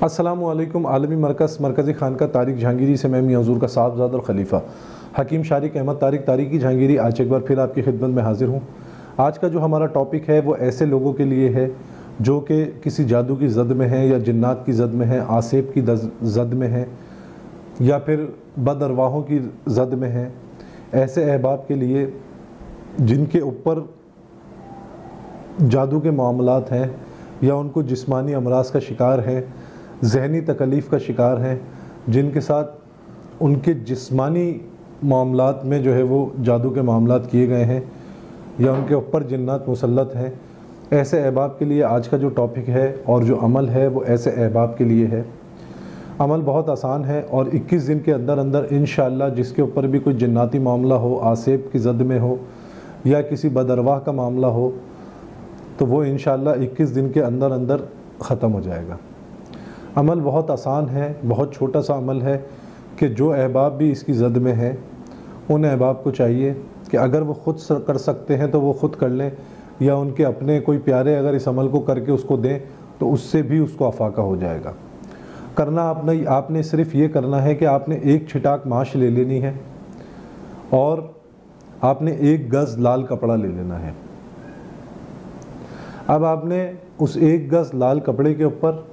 अस्सलामुअलैकुम। आलमी मरकज़ी खानका तारिक जहांगीरी से मैं मियां हुज़ूर का साहबज़ादा और ख़लीफ़ा हकीम शारिक अहमद तारिकी जहांगीरी आज एक बार फिर आपकी खिदमत में हाज़िर हूँ। आज का जो हमारा टॉपिक है वो ऐसे लोगों के लिए है जो कि किसी जादू की ज़द में हैं या जिन्नात की ज़द में हैं, आसेब की ज़द में हैं या फिर बदअरवाहों की ज़द में हैं। ऐसे अहबाब के लिए जिनके ऊपर जादू के मामलात हैं या उनको जिस्मानी अमराज का शिकार हैं, ज़हनी तकलीफ़ का शिकार हैं, जिनके साथ उनके जिस्मानी मामलात में जो है वो जादू के मामलात किए गए हैं या उनके ऊपर जिन्नात मुसल्लत हैं, ऐसे अहबाब के लिए आज का जो टॉपिक है और जो अमल है वो ऐसे अहबाब के लिए है। अमल बहुत आसान है और 21 दिन के अंदर अंदर इंशाअल्लाह जिसके ऊपर भी कोई जिन्नाती मामला हो, आसेब की ज़द में हो या किसी बदअरवाह का मामला हो, तो वो इंशाअल्लाह 21 दिन के अंदर अंदर ख़त्म हो जाएगा। अमल बहुत आसान है, बहुत छोटा सा अमल है कि जो अहबाब भी इसकी ज़द में है उन अहबाब को चाहिए कि अगर वो ख़ुद कर सकते हैं तो वो ख़ुद कर लें या उनके अपने कोई प्यारे अगर इस अमल को करके उसको दें तो उससे भी उसको अफाका हो जाएगा। करना आपने सिर्फ़ ये करना है कि आपने एक छिटाक माश ले लेनी है और आपने 1 गज़ लाल कपड़ा ले लेना है। अब आपने उस 1 गज़ लाल कपड़े के ऊपर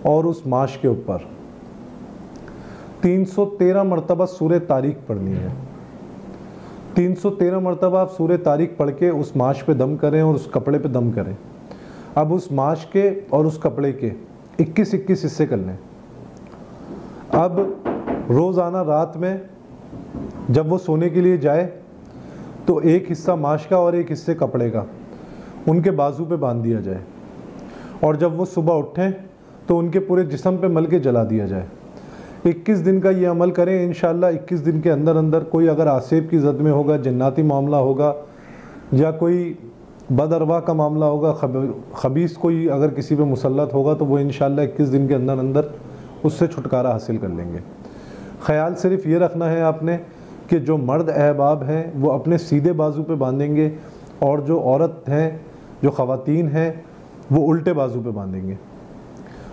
और उस माश के ऊपर 313 मरतबा सूरह तारीक पढ़नी है। 313 मरतबा आप सूरह तारीक पढ़ के उस माश पे दम करें और उस कपड़े पे दम करें। अब उस माश के और उस कपड़े के 21-21 हिस्से कर लें। अब रोज़ाना रात में जब वो सोने के लिए जाए तो एक हिस्सा माश का और एक हिस्से कपड़े का उनके बाजू पे बांध दिया जाए और जब वो सुबह उठें तो उनके पूरे जिस्म पे मल के जला दिया जाए। 21 दिन का ये अमल करें। इंशाअल्लाह 21 दिन के अंदर अंदर कोई अगर आसेब की ज़द में होगा, जिन्नाती मामला होगा या कोई बदअरवाह का मामला होगा, खबीस कोई अगर किसी पे मुसल्लत होगा तो वो इंशाअल्लाह 21 दिन के अंदर अंदर उससे छुटकारा हासिल कर लेंगे। ख़याल सिर्फ़ ये रखना है आपने कि जो मर्द अहबाब हैं वो अपने सीधे बाजू पे बांधेंगे और जो औरत हैं, जो ख़वातीन हैं, वो उल्टे बाजू पे बांधेंगे।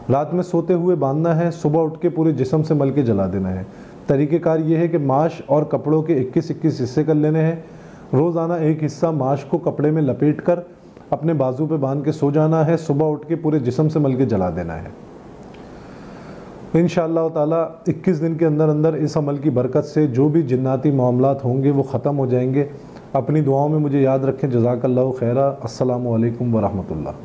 रात में सोते हुए बांधना है, सुबह उठ के पूरे जिस्म से मल के जला देना है। तरीक़ेकार ये है कि माश और कपड़ों के 21-21 हिस्से कर लेने हैं। रोज़ाना एक हिस्सा माश को कपड़े में लपेट कर अपने बाजू पे बांध के सो जाना है, सुबह उठ के पूरे जिस्म से मल के जला देना है। इंशाअल्लाह ताला 21 दिन के अंदर अंदर इस अमल की बरकत से जो भी जिन्नाती मामलात होंगे वो ख़त्म हो जाएंगे। अपनी दुआओं में मुझे याद रखें। जज़ाकल्लाहु खैरा। अस्सलामु अलैकुम व रहमतुल्लाह।